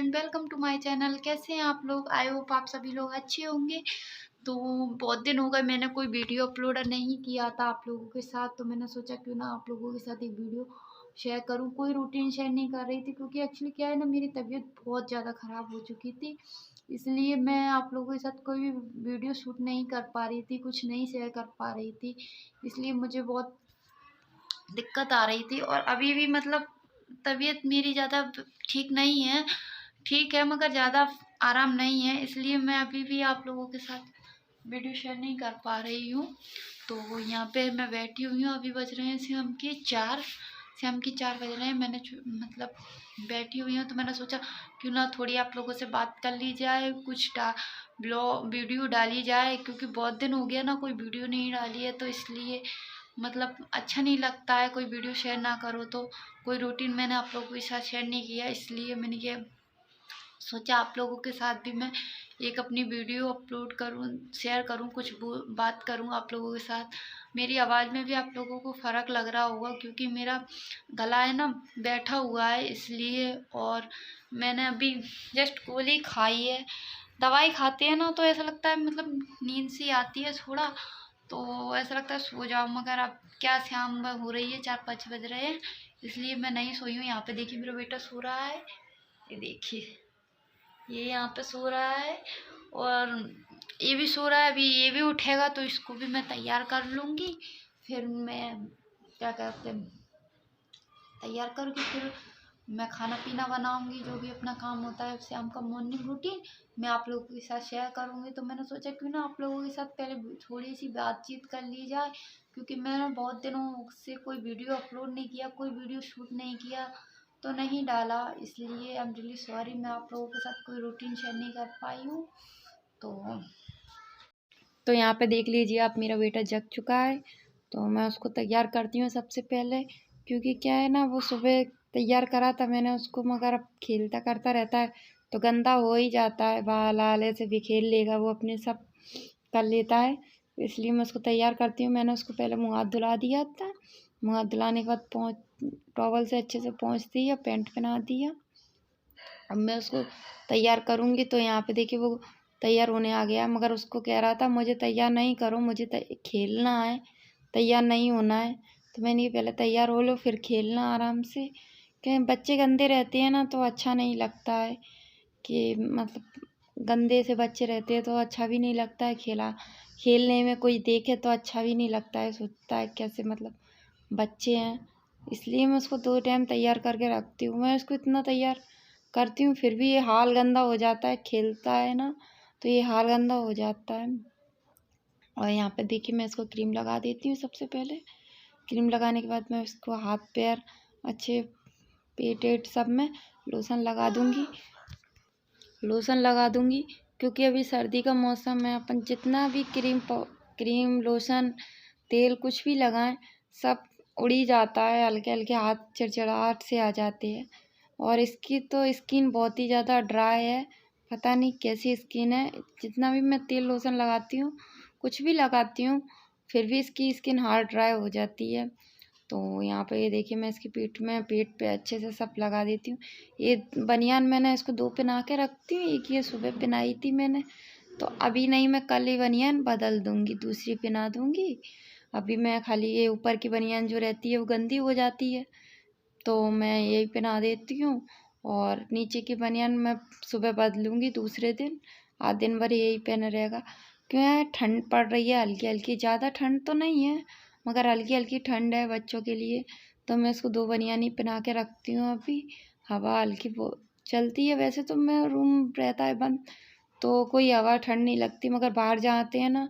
Everyone, welcome to my channel. कैसे हैं आप लोग? आई होप आप सभी लोग अच्छे होंगे। तो बहुत दिन हो गए मैंने कोई वीडियो अपलोड नहीं किया था आप लोगों के साथ, तो मैंने सोचा क्यों ना आप लोगों के साथ एक वीडियो शेयर करूं। कोई रूटीन शेयर नहीं कर रही थी क्योंकि एक्चुअली क्या है ना, मेरी तबीयत बहुत ज़्यादा ख़राब हो चुकी थी, इसलिए मैं आप लोगों के साथ कोई भी वीडियो शूट नहीं कर पा रही थी, कुछ नहीं शेयर कर पा रही थी। इसलिए मुझे बहुत दिक्कत आ रही थी और अभी भी मतलब तबीयत मेरी ज़्यादा ठीक नहीं है। ठीक है मगर ज़्यादा आराम नहीं है, इसलिए मैं अभी भी आप लोगों के साथ वीडियो शेयर नहीं कर पा रही हूँ। तो यहाँ पे मैं बैठी हुई हूँ, अभी बज रहे हैं शाम की 4 बज रहे हैं। मैंने मतलब बैठी हुई हूँ, तो मैंने सोचा क्यों ना थोड़ी आप लोगों से बात कर ली जाए, कुछ ब्लॉग वीडियो डाली जाए, क्योंकि बहुत दिन हो गया ना कोई वीडियो नहीं डाली है, तो इसलिए मतलब अच्छा नहीं लगता है कोई वीडियो शेयर ना करो। तो कोई रूटीन मैंने आप लोगों के साथ शेयर नहीं किया, इसलिए मैंने ये सोचा आप लोगों के साथ भी मैं एक अपनी वीडियो अपलोड करूं, शेयर करूं, कुछ बात करूं आप लोगों के साथ। मेरी आवाज़ में भी आप लोगों को फ़र्क लग रहा होगा क्योंकि मेरा गला है ना बैठा हुआ है, इसलिए। और मैंने अभी जस्ट गोली खाई है। दवाई खाते हैं ना तो ऐसा लगता है मतलब नींद सी आती है थोड़ा, तो ऐसा लगता है सो जाओ, मगर अब क्या शाम हो रही है, 4-5 बज रहे हैं, इसलिए मैं नहीं सोई हूँ। यहाँ पे देखिए मेरा बेटा सो रहा है, ये देखिए ये यहाँ पे सो रहा है और ये भी सो रहा है। अभी ये भी उठेगा तो इसको भी मैं तैयार कर लूँगी, फिर मैं क्या कहते हैं तैयार करके फिर मैं खाना पीना बनाऊंगी, जो भी अपना काम होता है शाम का मॉर्निंग रूटीन मैं आप लोगों के साथ शेयर करूंगी। तो मैंने सोचा क्यों ना आप लोगों के साथ पहले थोड़ी सी बातचीत कर ली जाए, क्योंकि मैंने बहुत दिनों से कोई वीडियो अपलोड नहीं किया, कोई वीडियो शूट नहीं किया, तो नहीं डाला, इसलिए आई एम रियली सॉरी, मैं आप लोगों के साथ कोई रूटीन शेयर नहीं कर पाई हूँ। तो यहाँ पे देख लीजिए आप, मेरा बेटा जग चुका है, तो मैं उसको तैयार करती हूँ सबसे पहले, क्योंकि क्या है ना वो सुबह तैयार करा था मैंने उसको, मगर अब खेलता करता रहता है तो गंदा हो ही जाता है, बाल आले से भी खेल लेगा वो, अपने सब कर लेता है, इसलिए मैं उसको तैयार करती हूँ। मैंने उसको पहले मुँह हाथ धुला दिया था, मुँह हाथ धुलाने के बाद टॉवल से अच्छे से पोंछ दिया, पैंट पहना दिया। अब मैं उसको तैयार करूँगी, तो यहाँ पे देखिए वो तैयार होने आ गया, मगर उसको कह रहा था मुझे तैयार नहीं करो, मुझे खेलना है, तैयार नहीं होना है। तो मैंने ये पहले तैयार हो लो फिर खेलना आराम से, क्योंकि बच्चे गंदे रहते हैं ना तो अच्छा नहीं लगता है, कि मतलब गंदे से बच्चे रहते हैं तो अच्छा भी नहीं लगता है, खेलने में कोई देखे तो अच्छा भी नहीं लगता है, सोचता है कैसे मतलब बच्चे हैं, इसलिए मैं उसको 2 टाइम तैयार करके रखती हूँ। मैं उसको इतना तैयार करती हूँ फिर भी ये हाल गंदा हो जाता है, खेलता है ना तो ये हाल गंदा हो जाता है। और यहाँ पे देखिए मैं इसको क्रीम लगा देती हूँ सबसे पहले। क्रीम लगाने के बाद मैं इसको हाथ पैर अच्छे पेट वेट सब में लोशन लगा दूँगी, क्योंकि अभी सर्दी का मौसम है, अपन जितना भी क्रीम लोशन तेल कुछ भी लगाएं सब उड़ ही जाता है, हल्के हल्के हाथ चिड़चिड़ाहट से आ जाते हैं। और इसकी तो स्किन बहुत ही ज़्यादा ड्राई है, पता नहीं कैसी स्किन है, जितना भी मैं तेल लोशन लगाती हूँ कुछ भी लगाती हूँ फिर भी इसकी स्किन हार्ड ड्राई हो जाती है। तो यहाँ पे ये देखिए मैं इसकी पेट पे अच्छे से सब लगा देती हूँ। ये बनियान मैंने इसको 2 पहना के रखती हूँ, एक ये सुबह पहनाई थी मैंने, तो अभी नहीं, मैं कल ही बनियान बदल दूँगी, दूसरी पहना दूँगी। अभी मैं खाली ये ऊपर की बनियान जो रहती है वो गंदी हो जाती है, तो मैं यही पहना देती हूँ, और नीचे की बनियान मैं सुबह बदलूँगी दूसरे दिन, आज दिन भर यही पहने रहेगा। क्यों है, ठंड पड़ रही है हल्की हल्की, ज़्यादा ठंड तो नहीं है मगर हल्की हल्की ठंड है बच्चों के लिए, तो मैं इसको 2 बनियान ही पहना के रखती हूँ। अभी हवा हल्की वो चलती है, वैसे तो मैं रूम रहता है बंद तो कोई हवा ठंड नहीं लगती, मगर बाहर जाते हैं ना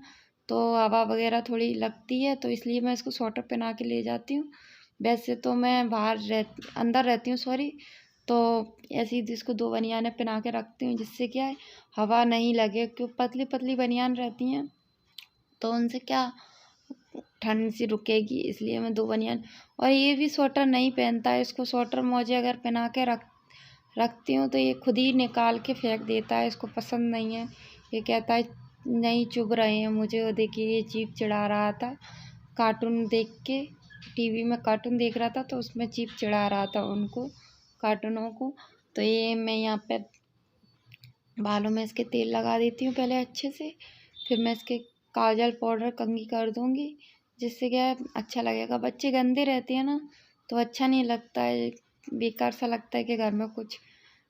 तो हवा वगैरह थोड़ी लगती है, तो इसलिए मैं इसको स्वेटर पहना के ले जाती हूँ। वैसे तो मैं अंदर रहती हूँ सॉरी, तो ऐसे ही इसको 2 बनियानें पहना के रखती हूँ, जिससे क्या है हवा नहीं लगे, क्योंकि पतली पतली बनियान रहती हैं तो उनसे क्या ठंड सी रुकेगी, इसलिए मैं 2 बनियान। और ये भी स्वेटर नहीं पहनता है, इसको स्वेटर मोजे अगर पहना के रखती हूँ तो ये खुद ही निकाल के फेंक देता है, इसको पसंद नहीं है, ये कहता है नहीं चुभ रहे हैं मुझे। वो देखिए ये चीप चिढ़ा रहा था, कार्टून देख के, टीवी में कार्टून देख रहा था तो उसमें चीप चिढ़ा रहा था उनको, कार्टूनों को। तो ये मैं यहाँ पे बालों में इसके तेल लगा देती हूँ पहले अच्छे से, फिर मैं इसके काजल पाउडर कंघी कर दूँगी, जिससे क्या है अच्छा लगेगा। बच्चे गंदे रहते हैं ना तो अच्छा नहीं लगता है, बेकार सा लगता है कि घर में कुछ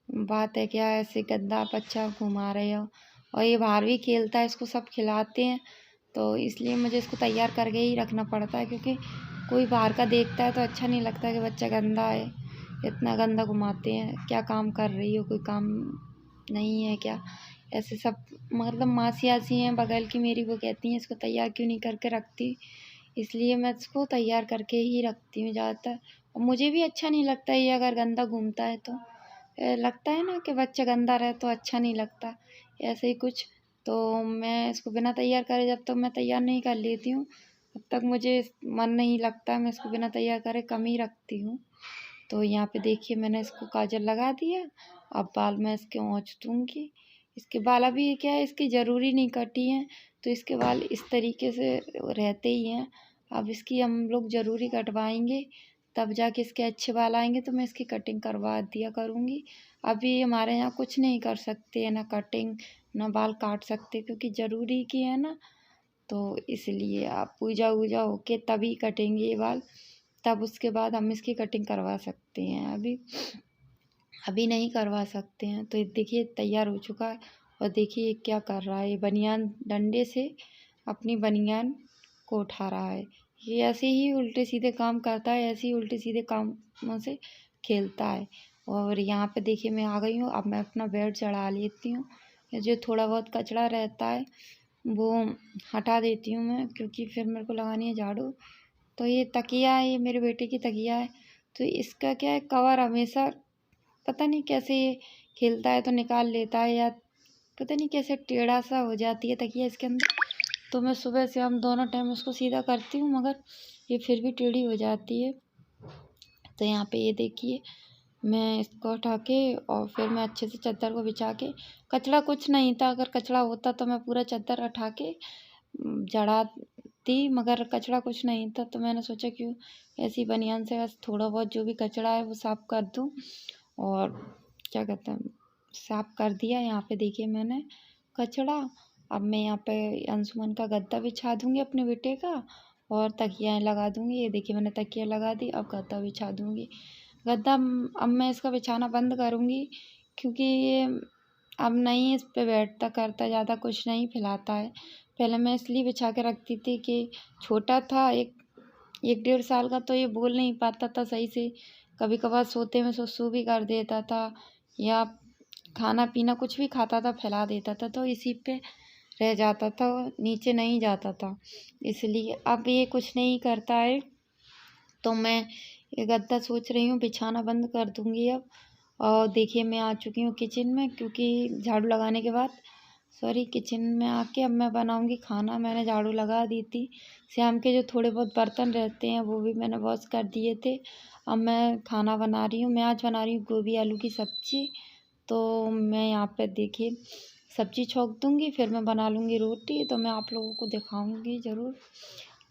बात है क्या, ऐसे गंदा बच्चा घुमा रहे हो। और ये बाहर भी खेलता है, इसको सब खिलाते हैं, तो इसलिए मुझे इसको तैयार करके ही रखना पड़ता है, क्योंकि कोई बाहर का देखता है तो अच्छा नहीं लगता कि बच्चा गंदा है, इतना गंदा घुमाते हैं, क्या काम कर रही हो, कोई काम नहीं है क्या, ऐसे सब। मतलब मासी आसी हैं बगल की मेरी, वो कहती हैं इसको तैयार क्यों नहीं करके रखती, इसलिए मैं इसको तैयार करके ही रखती हूँ ज़्यादातर। और मुझे भी अच्छा नहीं लगता ये अगर गंदा घूमता है तो, लगता है ना कि बच्चा गंदा रहे तो अच्छा नहीं लगता, ऐसे ही कुछ। तो मैं इसको बिना तैयार करे जब तक मैं तैयार नहीं कर लेती हूँ तब तक मुझे मन नहीं लगता, मैं इसको बिना तैयार करे कम ही रखती हूँ। तो यहाँ पे देखिए मैंने इसको काजल लगा दिया, अब बाल मैं इसके ओंच दूँगी। इसके बाल अभी क्या है, इसकी ज़रूरी नहीं कटी हैं, तो इसके बाल इस तरीके से रहते ही हैं। अब इसकी हम लोग ज़रूरी कटवाएंगे, तब जाके इसके अच्छे बाल आएंगे, तो मैं इसकी कटिंग करवा दिया करूँगी। अभी हमारे यहाँ कुछ नहीं कर सकते हैं, ना कटिंग ना बाल काट सकते, क्योंकि ज़रूरी की है ना, तो इसलिए आप पूजा वूजा होके तभी कटेंगे ये बाल, तब उसके बाद हम इसकी कटिंग करवा सकते हैं, अभी अभी नहीं करवा सकते हैं। तो ये देखिए तैयार हो चुका है, और देखिए ये क्या कर रहा है, ये बनियान डंडे से अपनी बनियान को उठा रहा है। ये ऐसे ही उल्टे सीधे काम करता है, ऐसे ही उल्टे सीधे कामों से खेलता है। और यहाँ पे देखिए मैं आ गई हूँ, अब मैं अपना बेड चढ़ा लेती हूँ, जो थोड़ा बहुत कचरा रहता है वो हटा देती हूँ मैं, क्योंकि फिर मेरे को लगानी है झाड़ू। तो ये तकिया है, ये मेरे बेटे की तकिया है, तो इसका क्या है, कवर हमेशा पता नहीं कैसे ये खेलता है तो निकाल लेता है, या पता नहीं कैसे टेढ़ा सा हो जाती है तकिया इसके अंदर। तो मैं सुबह से हम दोनों टाइम उसको सीधा करती हूँ, मगर ये फिर भी टेढ़ी हो जाती है। तो यहाँ पे ये देखिए मैं इसको उठा के और फिर मैं अच्छे से चादर को बिछा के, कचरा कुछ नहीं था, अगर कचरा होता तो मैं पूरा चादर उठा के जड़ाती, मगर कचरा कुछ नहीं था, तो मैंने सोचा क्यों ऐसी बनियान से बस थोड़ा बहुत जो भी कचरा है वो साफ़ कर दूँ। और क्या कहते हैं, साफ़ कर दिया। यहाँ पे देखिए मैंने कचरा, अब मैं यहाँ पे अंशुमन का गद्दा बिछा दूँगी अपने बेटे का, और तकियाएँ लगा दूँगी। ये देखिए मैंने तकिया लगा दी, अब गद्दा बिछा दूँगी। गद्दा अब मैं इसका बिछाना बंद करूँगी, क्योंकि ये अब नहीं इस पे बैठता करता, ज़्यादा कुछ नहीं खिलाता है। पहले मैं इसलिए बिछा के रखती थी कि छोटा था, एक 1-1.5 साल का, तो ये बोल नहीं पाता था सही से, कभी कभार सोते में सुसु भी कर देता था, या खाना पीना कुछ भी खाता था फैला देता था, तो इसी पे रह जाता था, नीचे नहीं जाता था। इसलिए अब ये कुछ नहीं करता है, तो मैं ये गद्दा सोच रही हूँ बिछाना बंद कर दूँगी अब। और देखिए मैं आ चुकी हूँ किचन में, क्योंकि झाड़ू लगाने के बाद किचन में आके अब मैं बनाऊँगी खाना। मैंने झाड़ू लगा दी थी, शाम के जो थोड़े बहुत बर्तन रहते हैं वो भी मैंने वॉश कर दिए थे। अब मैं खाना बना रही हूँ, मैं आज बना रही हूँ गोभी आलू की सब्ज़ी। तो मैं यहाँ पे देखिए सब्ज़ी छौंक दूँगी, फिर मैं बना लूँगी रोटी, तो मैं आप लोगों को दिखाऊँगी ज़रूर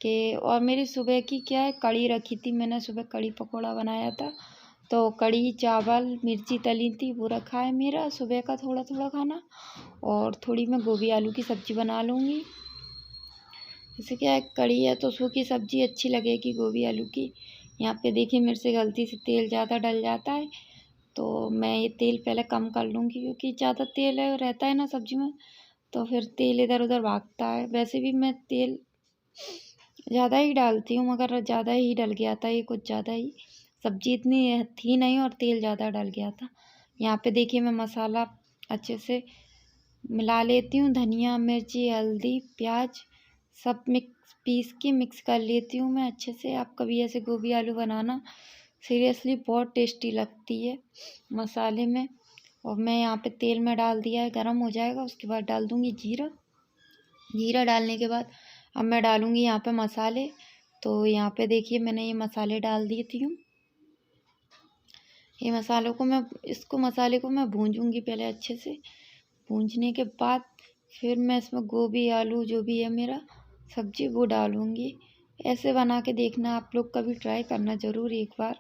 कि। और मेरी सुबह की क्या है, कढ़ी रखी थी मैंने, सुबह कढ़ी पकौड़ा बनाया था, तो कढ़ी चावल मिर्ची तली थी वो रखा है मेरा सुबह का थोड़ा थोड़ा खाना। और थोड़ी मैं गोभी आलू की सब्ज़ी बना लूँगी। जैसे क्या है, कढ़ी है तो सूखी सब्ज़ी अच्छी लगेगी गोभी आलू की। यहाँ पे देखिए मेरे से गलती से तेल ज़्यादा डल जाता है, तो मैं ये तेल पहले कम कर लूँगी, क्योंकि ज़्यादा तेल है रहता है ना सब्ज़ी में, तो फिर तेल इधर उधर भागता है। वैसे भी मैं तेल ज़्यादा ही डालती हूँ, मगर ज़्यादा ही डल गया था, ये कुछ ज़्यादा ही, सब्ज़ी इतनी थी नहीं और तेल ज़्यादा डल गया था। यहाँ पे देखिए मैं मसाला अच्छे से मिला लेती हूँ, धनिया मिर्ची हल्दी प्याज सब पीस के मिक्स कर लेती हूँ मैं अच्छे से। आप कभी ऐसे गोभी आलू बनाना, सीरियसली बहुत टेस्टी लगती है मसाले में। और मैं यहाँ पे तेल में डाल दिया है, गरम हो जाएगा उसके बाद डाल दूँगी जीरा। जीरा डालने के बाद अब मैं डालूँगी यहाँ पे मसाले। तो यहाँ पे देखिए मैंने ये मसाले डाल दिए थी। ये मसाले को मैं भूंजूंगी पहले अच्छे से। भूंजने के बाद फिर मैं इसमें गोभी आलू जो भी है मेरा सब्जी वो डालूँगी। ऐसे बना के देखना, आप लोग कभी ट्राई करना ज़रूर एक बार।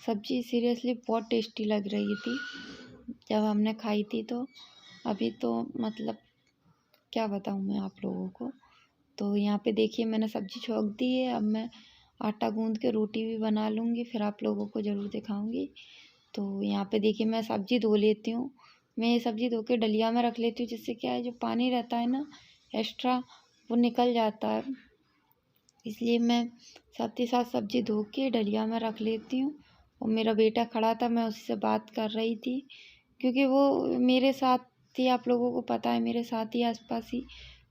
सब्जी सीरियसली बहुत टेस्टी लग रही थी जब हमने खाई थी तो। अभी तो मतलब क्या बताऊँ मैं आप लोगों को। तो यहाँ पे देखिए मैंने सब्ज़ी छोंक दी है। अब मैं आटा गूँध के रोटी भी बना लूँगी, फिर आप लोगों को ज़रूर दिखाऊँगी। तो यहाँ पे देखिए मैं सब्ज़ी धो लेती हूँ। मैं ये सब्ज़ी धो के डलिया में रख लेती हूँ, जिससे क्या है जो पानी रहता है ना एक्स्ट्रा वो निकल जाता है। इसलिए मैं साथ ही साथ सब्ज़ी धो के डलिया में रख लेती हूँ। और मेरा बेटा खड़ा था, मैं उससे बात कर रही थी, क्योंकि वो मेरे साथ ही, आप लोगों को पता है, मेरे साथ ही आसपास ही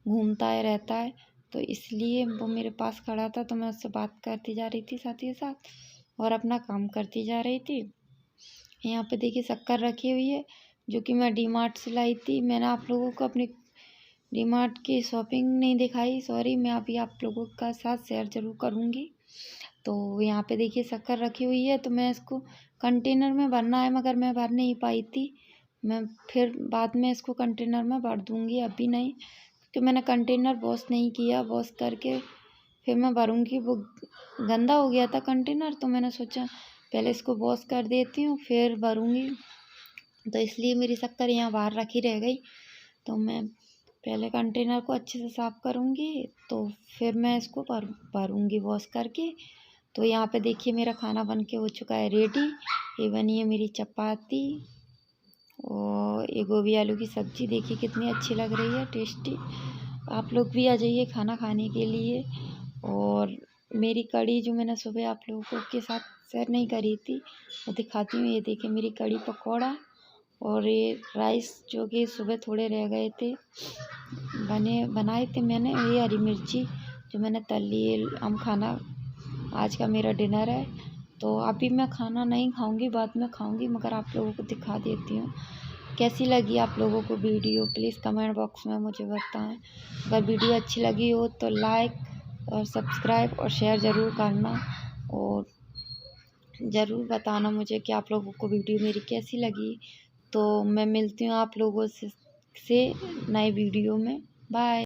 घूमता है रहता है। तो इसलिए वो मेरे पास खड़ा था, तो मैं उससे बात करती जा रही थी साथ ही साथ और अपना काम करती जा रही थी। यहाँ पे देखिए शक्कर रखी हुई है, जो कि मैं डी मार्ट से लाई थी। मैंने आप लोगों को अपनी डी मार्ट की शॉपिंग नहीं दिखाई, सॉरी। मैं अभी आप लोगों का साथ शेयर ज़रूर करूँगी। तो यहाँ पे देखिए शक्कर रखी हुई है, तो मैं इसको कंटेनर में भरना है, मगर मैं भर नहीं पाई थी। मैं फिर बाद में इसको कंटेनर में भर दूँगी, अभी नहीं, क्योंकि मैंने कंटेनर वॉश नहीं किया। वॉश करके फिर मैं भरूँगी। वो गंदा हो गया था कंटेनर, तो मैंने सोचा पहले इसको वॉश कर देती हूँ फिर भरूँगी। तो इसलिए मेरी शक्कर यहाँ बाहर रखी रह गई। तो मैं पहले कंटेनर को अच्छे से साफ़ करूँगी, तो फिर मैं इसको भरूँगी वॉश करके। तो यहाँ पे देखिए मेरा खाना बन के हो चुका है रेडी। ये बनी है मेरी चपाती और ये गोभी आलू की सब्ज़ी। देखिए कितनी अच्छी लग रही है, टेस्टी। आप लोग भी आ जाइए खाना खाने के लिए। और मेरी कढ़ी जो मैंने सुबह आप लोगों के साथ शेयर नहीं करी थी, वो दिखाती हूँ। ये देखिए मेरी कढ़ी पकौड़ा और ये राइस जो कि सुबह थोड़े रह गए थे, बनाए थे मैंने। ये हरी मिर्ची जो मैंने तल ली। हम खाना आज का मेरा डिनर है। तो अभी मैं खाना नहीं खाऊंगी, बाद में खाऊंगी, मगर आप लोगों को दिखा देती हूँ। कैसी लगी आप लोगों को वीडियो, प्लीज़ कमेंट बॉक्स में मुझे बताएं। अगर वीडियो अच्छी लगी हो तो लाइक और सब्सक्राइब और शेयर ज़रूर करना, और ज़रूर बताना मुझे कि आप लोगों को वीडियो मेरी कैसी लगी। तो मैं मिलती हूँ आप लोगों से नए वीडियो में। बाय।